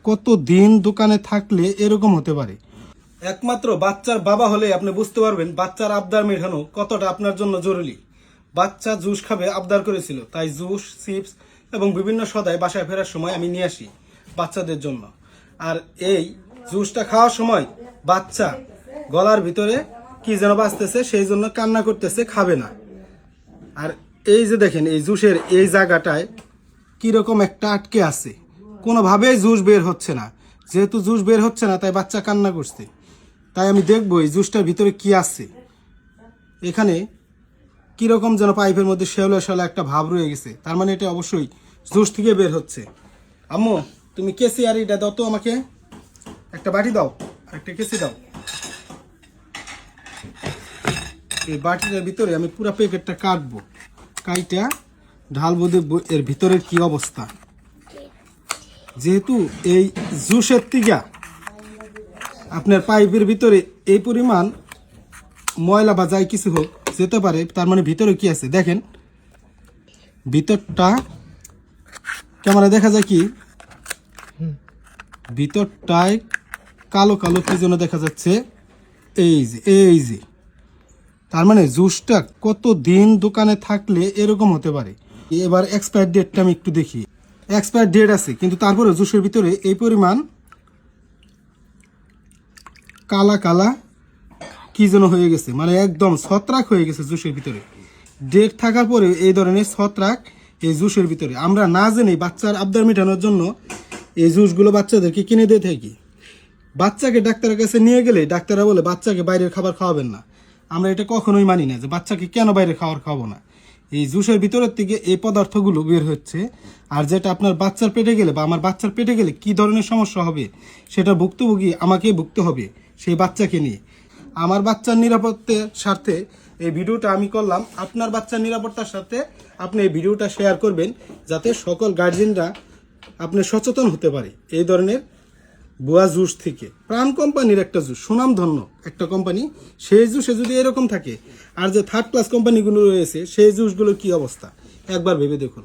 কতদিন দোকানে থাকলে এরকম হতে পারে। একমাত্র বাচ্চার বাবা হলে আপনি বুঝতে পারবেন বাচ্চার আবদার মেটানো কতটা আপনার জন্য জরুরি। বাচ্চা জুস খাবে আবদার করেছিল, তাই জুস, চিপস এবং বিভিন্ন সদাই বাসায় ফেরার সময় আমি নিয়ে আসি বাচ্চাদের জন্য। আর এই জুসটা খাওয়ার সময় বাচ্চা গলার ভিতরে কি যেন বাজতেছে, সেই জন্য কান্না করতেছে, খাবে না। আর এই যে দেখেন এই জুসের এই জায়গাটায় কিরকম একটা আটকে আছে, কোনোভাবেই জুস বের হচ্ছে না। যেহেতু জুস বের হচ্ছে না তাই বাচ্চা কান্না করছে। তাই আমি দেখবো এই জুসটার ভিতরে কি আছে। এখানে কিরকম যেন পাইপের মধ্যে শ্যাওলা শ্যাওলা একটা ভাব রয়ে গেছে, তার মানে এটা অবশ্যই জুস থেকে বের হচ্ছে। আম্মু তুমি কেসি আর এটা দাও তো, আমাকে একটা বাটি দাও আর একটা কেসি দাও। এই বাটিটার ভিতরে আমি পুরো প্যাকেটটা কাটবো, কাইটা ঢালবো, দেখবো এর ভিতরের কি অবস্থা। যেহেতু এই জুসের তিগা আপনার পাইপের ভিতরে এই পরিমাণ ময়লা বা যাই কিছু হোক যেতে পারে, তার মানে ভিতরে কি আছে দেখেন। ভিতরটা ক্যামেরা দেখা যায় কি, ভিতরটায় কালো কালো কি যেন দেখা যাচ্ছে। এই যে তার মানে জুসটা কতদিন দোকানে থাকলে এরকম হতে পারে। এবার এক্সপায়ার ডেটটা আমি একটু দেখি। এক্সপায়ার ডেট আছে, কিন্তু তারপরে জুসের ভিতরে এই পরিমাণ কালা কালা কি যেন হয়ে গেছে, মানে একদম ছত্রাক হয়ে গেছে জুসের ভিতরে। ডেট থাকার পরে এই ধরনের ছত্রাক এই জুসের ভিতরে। আমরা না জেনে বাচ্চার আবদার মেটানোর জন্য এই জুসগুলো বাচ্চাদেরকে কিনে দিয়ে থাকি। বাচ্চাকে ডাক্তারের কাছে নিয়ে গেলে ডাক্তাররা বলে বাচ্চাকে বাইরের খাবার খাওয়াবেন না। আমরা এটা কখনোই মানি না যে বাচ্চাকে কেন বাইরের খাবার খাওয়াবো না। এই জুসের ভিতরের থেকে এই পদার্থগুলো বের হচ্ছে, আর যেটা আপনার বাচ্চার পেটে গেলে বা আমার বাচ্চার পেটে গেলে কি ধরনের সমস্যা হবে সেটা ভুক্তভোগী আমাকেই ভুগতে হবে, সেই বাচ্চাকে নিয়ে। আমার বাচ্চার নিরাপত্তার স্বার্থে এই ভিডিওটা আমি করলাম। আপনার বাচ্চার নিরাপত্তার সাথে আপনি এই ভিডিওটা শেয়ার করবেন, যাতে সকল গার্জিয়ানরা আপনি সচেতন হতে পারে এই ধরনের বুয়া জুস থেকে। প্রাণ কোম্পানির একটা জুস, সুনামধন্য একটা কোম্পানি, সেই জুসে যদি এরকম থাকে, আর যে থার্ড ক্লাস কোম্পানিগুলো রয়েছে সেই জুসগুলোর কি অবস্থা একবার ভেবে দেখুন।